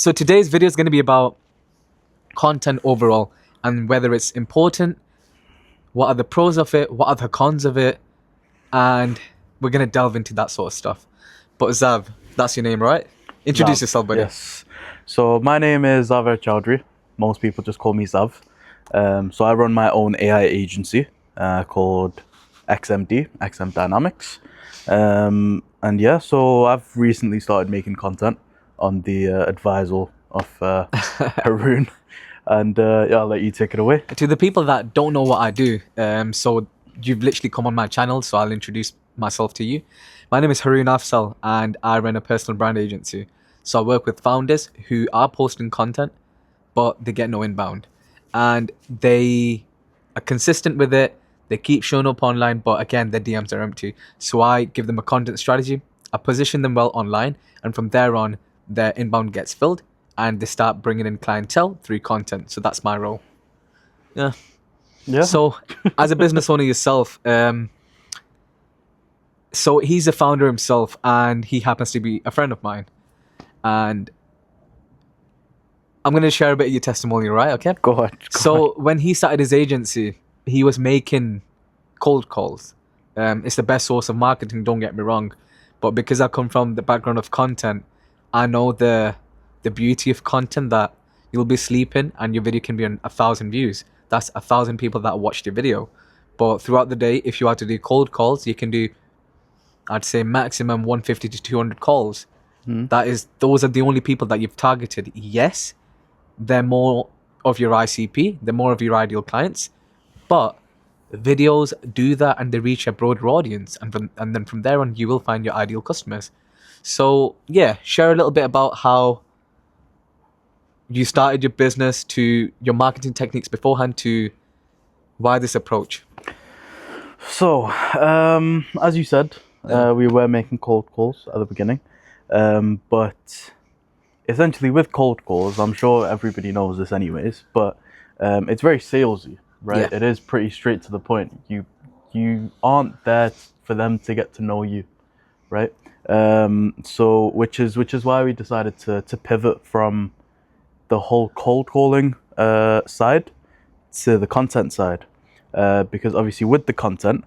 So today's video is going to be about content overall and whether it's important, what are the pros of it, what are the cons of it, and we're going to delve into that sort of stuff. But Zav, that's your name, right? Introduce Zav, yourself, buddy. Yes. So my name is Zaver Chowdhury. Most people just call me Zav. So I run my own AI agency called XMD, XM Dynamics. And yeah, so I've recently started making content on the advisor of Haroon. And yeah, I'll let you take it away. To the people that don't know what I do, so you've literally come on my channel, so I'll introduce myself to you. My name is Haroon Afzal and I run a personal brand agency. So I work with founders who are posting content, but they get no inbound. And they are consistent with it. They keep showing up online, but again, their DMs are empty. So I give them a content strategy. I position them well online. And from there on, their inbound gets filled and they start bringing in clientele through content. So that's my role. Yeah. Yeah. So as a business owner yourself, so he's a founder himself and he happens to be a friend of mine. And I'm going to share a bit of your testimonial, right? Okay. Go ahead. So when he started his agency, he was making cold calls. It's the best source of marketing, don't get me wrong. But because I come from the background of content, I know the beauty of content, that you'll be sleeping and your video can be on 1,000 views. That's 1,000 people that watched your video. But throughout the day, if you are to do cold calls, you can do, I'd say, maximum 150 to 200 calls. Those are the only people that you've targeted. Yes, they're more of your ICP, they're more of your ideal clients, but videos do that and they reach a broader audience, and then from there on you will find your ideal customers. So yeah, share a little bit about how you started your business, to your marketing techniques beforehand, to why this approach. So, as you said, we were making cold calls at the beginning. But essentially with cold calls, I'm sure everybody knows this anyways, but it's very salesy, right? Yeah. It is pretty straight to the point. You aren't there for them to get to know you, right? So which is why we decided to pivot from the whole cold calling side to the content side, because obviously with the content,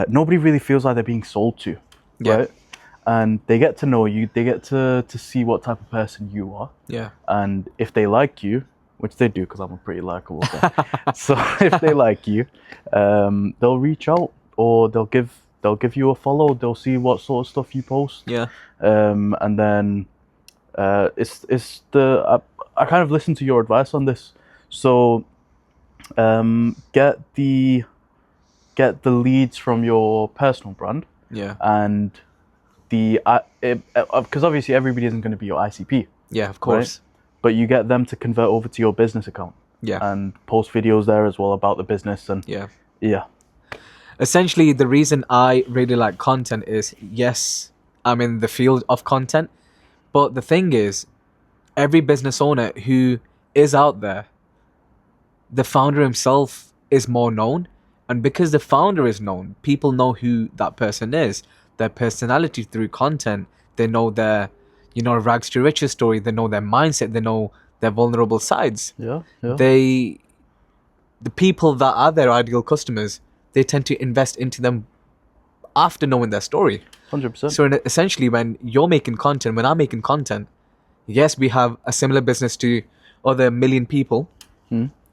nobody really feels like they're being sold to, right? And they get to know you, they get to see what type of person you are. Yeah. And if they like you, which they do because I'm a pretty likable guy. So if they like you, they'll reach out, or they'll give you a follow, they'll see what sort of stuff you post. Yeah. And then I kind of listen to your advice on this. So get the leads from your personal brand. Yeah. And because obviously everybody isn't going to be your ICP. Yeah, of course. Right? But you get them to convert over to your business account. Yeah. And post videos there as well about the business. And yeah. Essentially, the reason I really like content is, yes, I'm in the field of content, but the thing is, every business owner who is out there, the founder himself is more known. And because the founder is known, people know who that person is, their personality through content. They know their, rags to riches story. They know their mindset. They know their vulnerable sides. Yeah. The people that are their ideal customers, they tend to invest into them after knowing their story. 100%. So essentially, when you're making content, when I'm making content, yes, we have a similar business to other million people,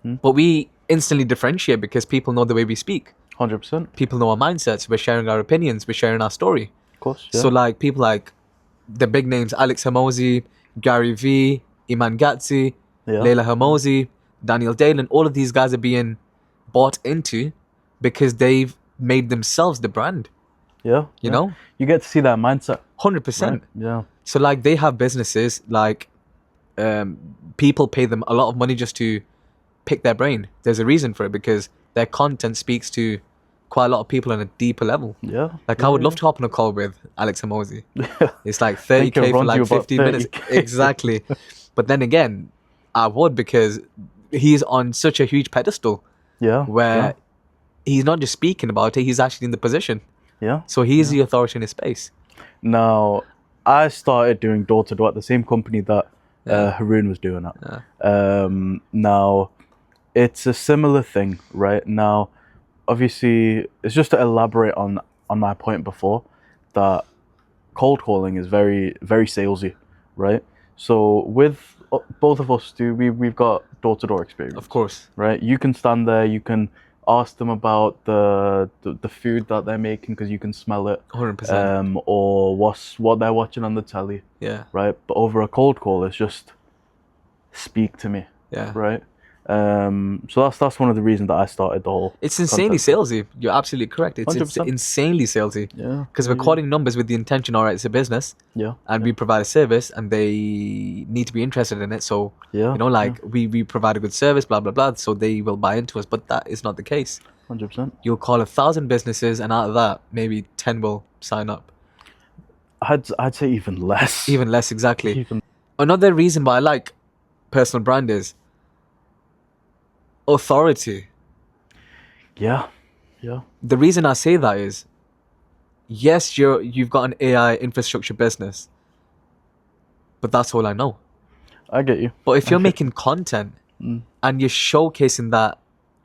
but we instantly differentiate because people know the way we speak. 100%. People know our mindsets. We're sharing our opinions. We're sharing our story. Of course. Yeah. So like people like the big names, Alex Hormozi, Gary Vee, Iman Gadzhi, Leila Hormozi, Daniel Dalen, all of these guys are being bought into because they've made themselves the brand. Yeah. You know? You get to see that mindset. 100%. Right? Yeah. So like they have businesses, like people pay them a lot of money just to pick their brain. There's a reason for it, because their content speaks to quite a lot of people on a deeper level. Yeah. Like I would love to hop on a call with Alex Hormozi. It's like 30k for like 15 minutes. Exactly. But then again, I would, because he's on such a huge pedestal. Yeah. Where he's not just speaking about it, he's actually in the position. Yeah. So he's the authority in his space. Now, I started doing door-to-door at the same company that Yeah. Haroon was doing that. Yeah. Now, it's a similar thing, right? Now, obviously, it's just to elaborate on my point before that cold calling is very very salesy, right? So with both of us do we've got door-to-door experience, Of course. right? You can stand there, you can ask them about the food that they're making because you can smell it, 100%. or what they're watching on the telly, Yeah. right? But over a cold call, it's just speak to me, Yeah. right? So that's one of the reasons that I started the whole. It's insanely content. salesy. You're absolutely correct. It's 100%. insanely salesy. Yeah. Because yeah, we're calling numbers with the intention, all right, it's a business, Yeah. and we provide a service, and they need to be interested in it. So, Yeah. you know, like we provide a good service, blah blah blah. So they will buy into us. But that is not the case. 100%. You'll call 1,000 businesses, and out of that, maybe 10 will sign up. I'd say even less. Even less, exactly. Even. Another reason why I like personal brand is authority. Yeah. Yeah. The reason I say that is, yes, you've got an AI infrastructure business, but that's all I know. I get you. But if you're Okay. making content and you're showcasing that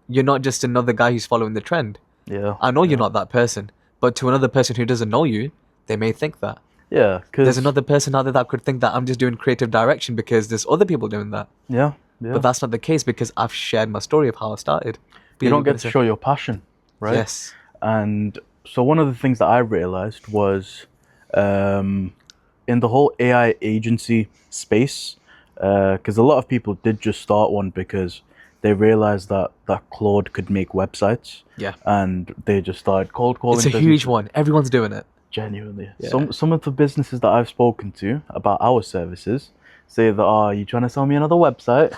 you're not just another guy who's following the trend, Yeah. I know you're not that person, but to another person who doesn't know you, they may think that. Yeah. There's Because. another person out there that could think that I'm just doing creative direction because there's other people doing that. Yeah. Yeah. But that's not the case because I've shared my story of how I started. But you yeah, don't were get gonna to say- show your passion, right? Yes. And so one of the things that I realized was, in the whole AI agency space, because a lot of people did just start one because they realized that Claude could make websites. Yeah. And they just started cold calling. It's a huge businesses. one. Everyone's doing it. Genuinely. Yeah. Some of the businesses that I've spoken to about our services say that, are you trying to sell me another website?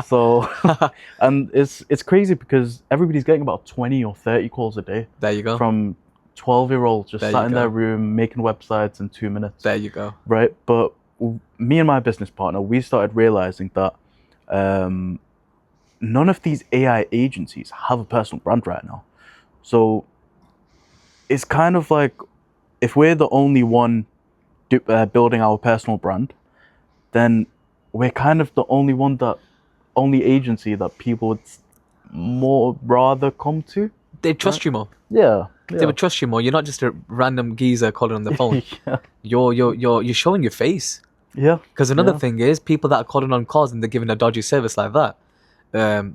So, and it's crazy because everybody's getting about 20 or 30 calls a day There you go. from 12-year-olds just There sat you in go. their room making websites in 2 minutes. There you go. Right? But me and my business partner, we started realizing that none of these AI agencies have a personal brand right now. So it's kind of like, if we're the only one building our personal brand, then we're kind of the only agency that people would more rather come to. They trust you more. Yeah. They would trust you more. You're not just a random geezer calling on the phone. Yeah. You're showing your face. Yeah. Because another Yeah. thing is people that are calling on calls and they're giving a dodgy service like that,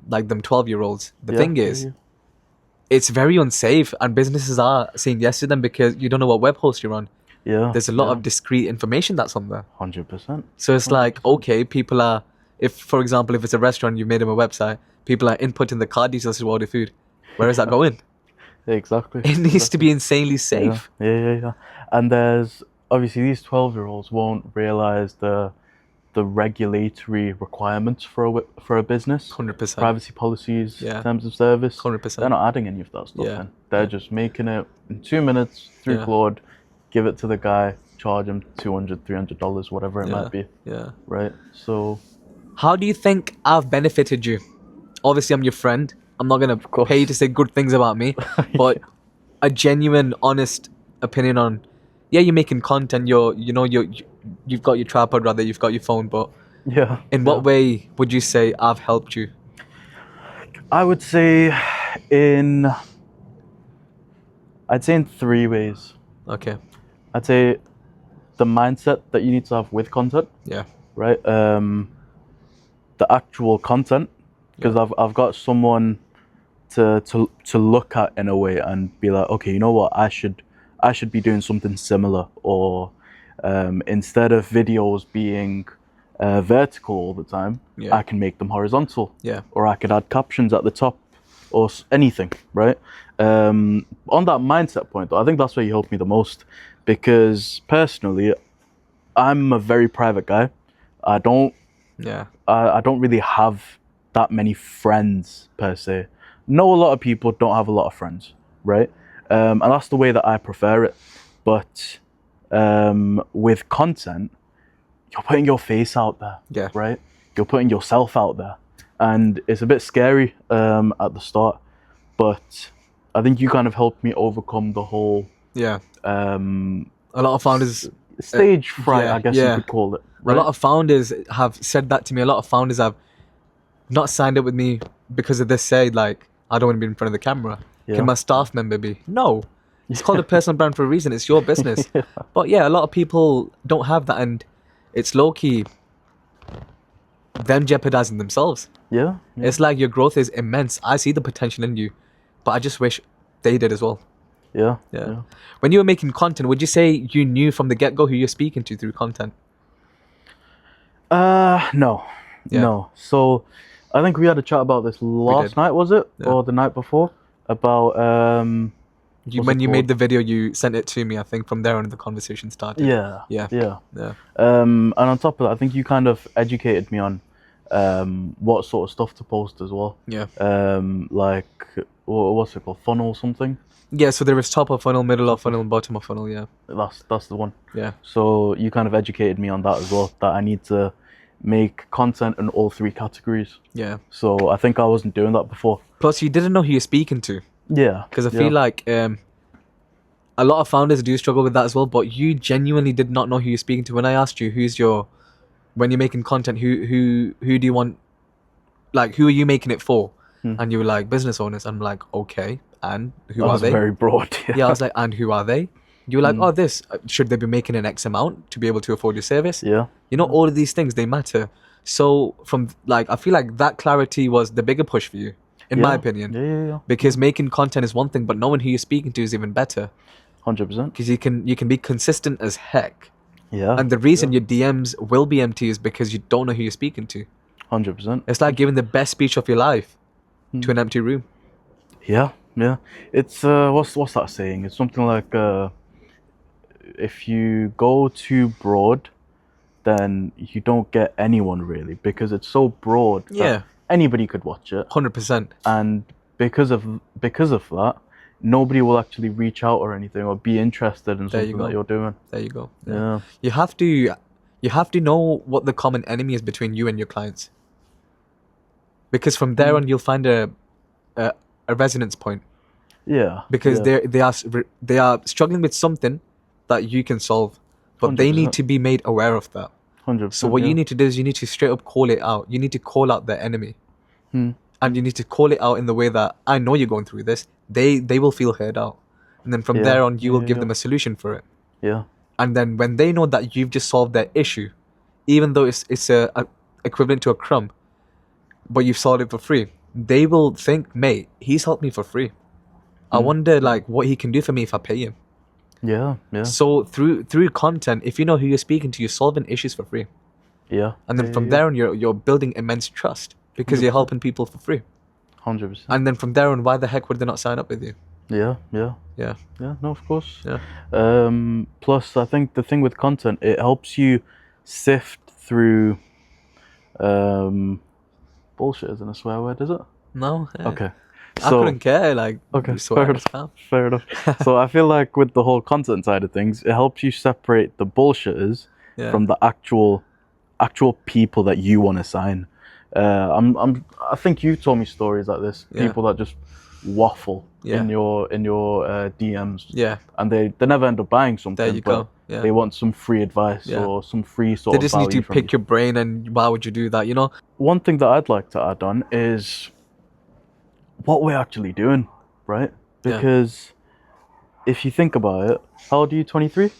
like them 12-year-olds. The thing is, it's very unsafe, and businesses are saying yes to them because you don't know what web host you're on. Yeah. There's a lot of discrete information that's on there. 100%. So it's like, okay, people are, if for example, if it's a restaurant, you made them a website, people are inputting the card details to order food. Where is that going? Exactly. It needs to be insanely safe. Yeah. And there's obviously these 12-year-olds won't realize the regulatory requirements for a business. 100%. Privacy policies, Yeah. terms of service. 100%. They're not adding any of that stuff Yeah. in. They're just making it in 2 minutes through Yeah. Claude, give it to the guy, charge him $200, $300, whatever it Yeah. might be, Yeah. right? So, How do you think I've benefited you? Obviously, I'm your friend. I'm not gonna course. pay you to say good things about me, but a genuine, honest opinion on. Yeah, you're making content. You've got your tripod, rather. You've got your phone, but yeah. in what way would you say I've helped you? I would say I'd say in 3 ways. Okay. I'd say the mindset that you need to have with content, Yeah. right? The actual content, because I've got someone to look at in a way and be like, okay, you know what, I should be doing something similar, or instead of videos being vertical all the time, Yeah. I can make them horizontal, Yeah. or I could add captions at the top, or anything, right? On that mindset point, though, I think that's where you helped me the most, because personally, I'm a very private guy. I don't really have that many friends per se. Know a lot of people, don't have a lot of friends, right? And that's the way that I prefer it. But with content, you're putting your face out there, Yeah. right? You're putting yourself out there, and it's a bit scary at the start. But I think you kind of helped me overcome the whole Yeah. A lot of founders stage fright, yeah, I guess yeah. you could call it. A lot of founders have said that to me. A lot of founders have not signed up with me because of this. Say like, I don't want to be in front of the camera. Yeah. Can my staff member be? No, it's called a personal brand for a reason. It's your business. But yeah, a lot of people don't have that, and it's low key them jeopardizing themselves. Yeah. It's like your growth is immense. I see the potential in you, but I just wish they did as well. Yeah. Yeah. When you were making content, would you say you knew from the get go who you're speaking to through content? No. Yeah. No. So I think we had a chat about this last night, was it? Yeah. Or the night before? About When you made the video, you sent it to me. I think from there on the conversation started. Yeah. Yeah. Yeah. And on top of that, I think you kind of educated me on what sort of stuff to post as well. Yeah. Like what's it called? Funnel something? Yeah, so there is top of funnel, middle of funnel, and bottom of funnel, yeah. That's the one. Yeah. So you kind of educated me on that as well, that I need to make content in all three categories. Yeah. So I think I wasn't doing that before. Plus, you didn't know who you're speaking to. Yeah. Because I feel like a lot of founders do struggle with that as well, but you genuinely did not know who you're speaking to. When I asked you when you're making content, who do you want, like, who are you making it for? And you were like, business owners. I'm like, okay, and who are they? Very broad. Yeah, I was like, and who are they? You were like, oh, this, should they be making an X amount to be able to afford your service? Yeah. You know, all of these things, they matter. So I feel like that clarity was the bigger push for you, in my opinion. Yeah. Because making content is one thing, but knowing who you're speaking to is even better. 100%. Because you can be consistent as heck. Yeah. And the reason your DMs will be empty is because you don't know who you're speaking to. 100%. It's like giving the best speech of your life to an empty room. Yeah. It's what's that saying? It's something like if you go too broad, then you don't get anyone really, because it's so broad that anybody could watch it. 100%. And because of that, nobody will actually reach out or anything or be interested in something that you're doing. There you go. Yeah. You have to know what the common enemy is between you and your clients. Because from there on, you'll find a resonance point. Yeah. Because they are struggling with something that you can solve, but 100%. they need to be made aware of that. 100%. So what you need to do is you need to straight up call it out. You need to call out their enemy, and you need to call it out in the way that I know you're going through this. They will feel heard out, and then from there on, you will give them a solution for it. Yeah. And then when they know that you've just solved their issue, even though it's a equivalent to a crumb, but you've solved it for free, they will think, mate, he's helped me for free. I wonder like what he can do for me if I pay him. Yeah. So through content, if you know who you're speaking to, you're solving issues for free. Yeah. And then from there on, you're building immense trust because you're helping people for free. 100%. And then from there on, why the heck would they not sign up with you? Yeah. Yeah. No, of course. Yeah. Plus, I think the thing with content, it helps you sift through bullshit. Isn't a swear word, is it? No. Okay. I couldn't care. Like, okay, fair enough. So I feel like with the whole content side of things, it helps you separate the bullshitters from the actual people that you want to sign. I think you told me stories like this. People that just waffle in your DMs. Yeah. And they never end up buying something. There you go. Yeah. They want some free advice or some free sort of They just need to pick your brain, and why would you do that? You know. One thing that I'd like to add on is what we're actually doing, right? Because if you think about it, how old are you? 23?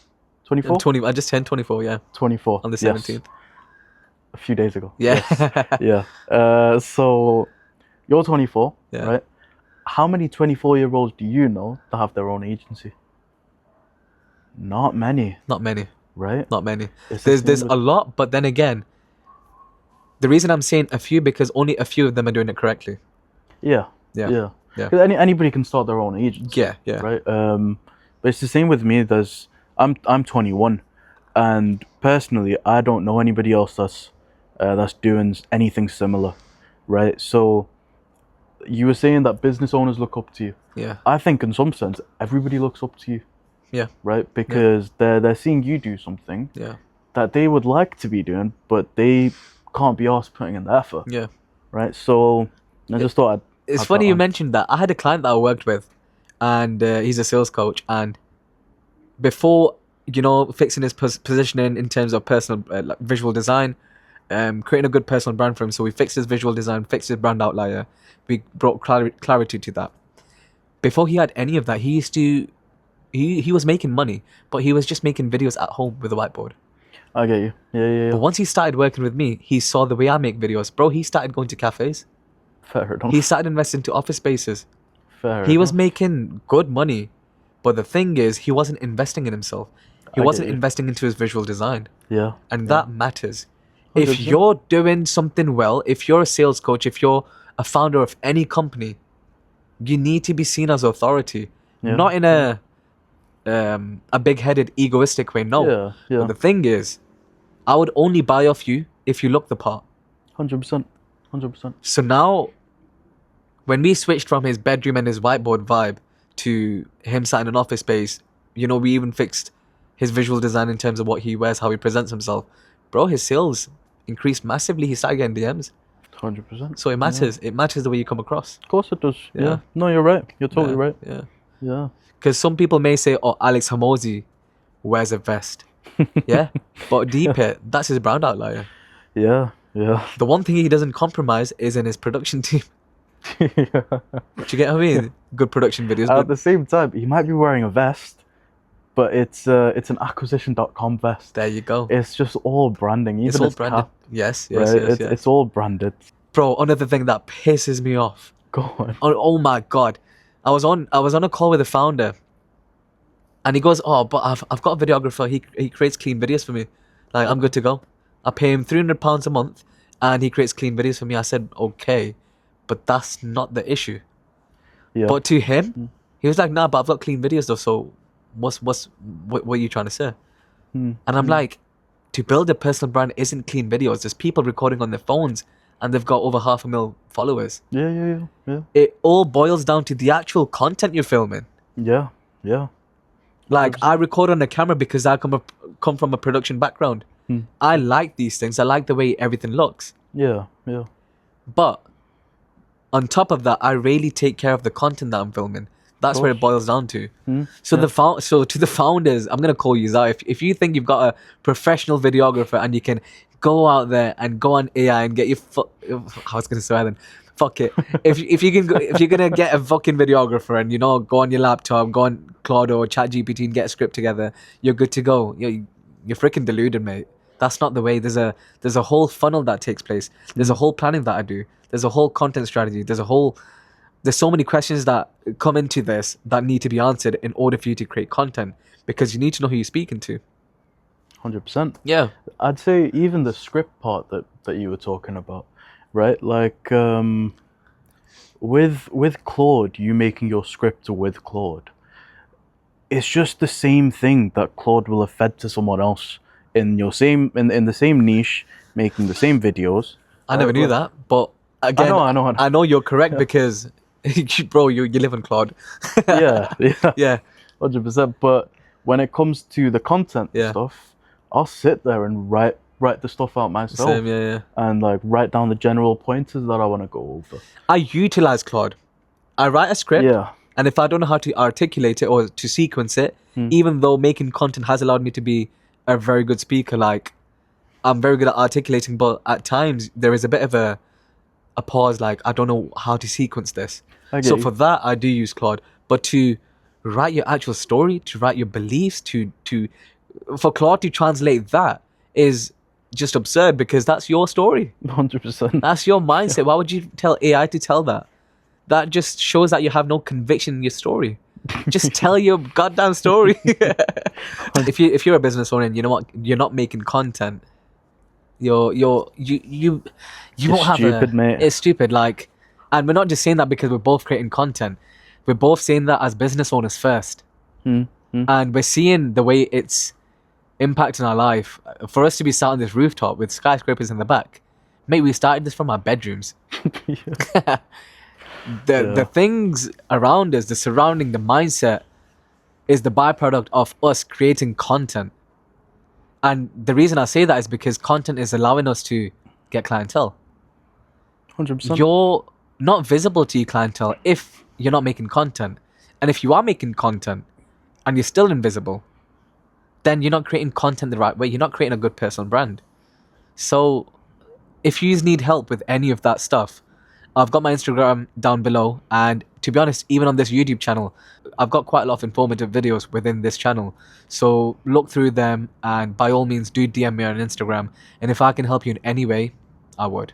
24? 20. I just turned 24. Yeah. 24 on the 17th. A few days ago. Yeah. Yes. Yeah. So you're 24, right? How many 24-year-olds do you know that have their own agency? Not many. Not many. Right? Not many. There's a lot, but then again, the reason I'm saying a few because only a few of them are doing it correctly. Yeah. Because anybody can start their own agency. Yeah. Right. But it's the same with me. I'm 21, and personally, I don't know anybody else that's doing anything similar, right? So you were saying that business owners look up to you. Yeah. I think in some sense everybody looks up to you. Yeah. Right? Because they're seeing you do something that they would like to be doing, but they can't be asked putting in the effort. Yeah. Right? So I just thought it's funny you mentioned that. I had a client that I worked with, and he's a sales coach, and before fixing his positioning in terms of personal like visual design, creating a good personal brand for him. So we fixed his visual design, fixed his brand outlier. We brought clarity to that. Before he had any of that, he used to, he was making money, but he was just making videos at home with a whiteboard. I get you. Yeah. But once he started working with me, he saw the way I make videos. Bro, he started going to cafes. Fair enough. He started investing into office spaces. Fair He was enough. making good money. But the thing is, he wasn't investing in himself. He I get wasn't you. investing into his visual design. Yeah. And that matters. If 100%. you're doing something well, if you're a sales coach, if you're a founder of any company, you need to be seen as authority. Yeah. Not in a big-headed, egoistic way. No. Yeah. But the thing is, I would only buy off you if you look the part. 100%. 100%. So now, when we switched from his bedroom and his whiteboard vibe to him sat in an office space, we even fixed his visual design in terms of what he wears, how he presents himself. Bro, his sales increased massively. He started getting DMs. 100%. So it matters. It matters the way you come across. Of course it does. Yeah. Yeah. No, you're right. You're totally right. Yeah. Yeah. Because some people may say, oh, Alex Hamosi wears a vest. Yeah. But deep it, that's his brand outlier. Yeah. Yeah. The one thing he doesn't compromise is in his production team. Do you get what I mean? Good production videos. At Good. the same time, he might be wearing a vest, but it's an acquisition.com vest. There you go. It's just all branding. Even It's all his branded. cap, Yes. right? It's all branded. Bro, another thing that pisses me off. Go on. Oh my god. I was on a call with the founder, and he goes, "Oh, but I've got a videographer. He creates clean videos for me. Like, I'm good to go. I pay him £300 a month, and he creates clean videos for me." I said, "Okay, but that's not the issue." Yeah. But to him, he was like, "Nah, but I've got clean videos though. So, what are you trying to say?" Hmm. And I'm like, to build a personal brand isn't clean videos. There's people recording on their phones, and they've got over 500,000 followers. Yeah. It all boils down to the actual content you're filming. Yeah. Like, I record on the camera because I come from a production background. I like these things. I like the way everything looks. Yeah. But on top of that, I really take care of the content that I'm filming. That's where it boils down to. So so to the founders, I'm gonna call you out. If you think you've got a professional videographer and you can go out there and go on AI and get your I was gonna swear then. Fuck it. If you're gonna get a fucking videographer and go on your laptop, go on Claude or ChatGPT and get a script together, you're good to go. You're freaking deluded, mate. That's not the way. There's a whole funnel that takes place. There's a whole planning that I do. There's a whole content strategy. There's so many questions that come into this that need to be answered in order for you to create content, because you need to know who you're speaking to. 100%. Yeah. I'd say even the script part that you were talking about, right? Like with Claude, you making your script with Claude, it's just the same thing that Claude will have fed to someone else in your same in the same niche, making the same videos. I never knew that, but again, I know. you're correct because, bro, you live on Claude. Yeah. Yeah. 100%. But when it comes to the content Yeah. stuff, I'll sit there and write the stuff out myself. Same, yeah. And like write down the general pointers that I want to go over. I utilize Claude. I write a script, Yeah. and if I don't know how to articulate it or to sequence it, even though making content has allowed me to be a very good speaker, like, I'm very good at articulating, but at times there is a bit of a pause, like, I don't know how to sequence this. I get So you. for that, I do use Claude. But to write your actual story, to write your beliefs, for Claude to translate that is just absurd, because that's your story. 100%. That's your mindset. Why would you tell AI to tell that? That just shows that you have no conviction in your story. Just tell your goddamn story. If you're a business owner and you know what, you're not making content, you won't have stupid, mate. It's stupid. Like, and we're not just saying that because we're both creating content. We're both saying that as business owners first, and we're seeing the way it's impacting our life. For us to be sat on this rooftop with skyscrapers in the back, mate, we started this from our bedrooms. The things around us, the surrounding, the mindset, is the byproduct of us creating content. And the reason I say that is because content is allowing us to get clientele. 100%. You're not visible to your clientele if you're not making content. And if you are making content and you're still invisible, then you're not creating content the right way. You're not creating a good personal brand. So if you need help with any of that stuff, I've got my Instagram down below, and to be honest, even on this YouTube channel, I've got quite a lot of informative videos within this channel. So look through them, and by all means, do DM me on Instagram. And if I can help you in any way, I would.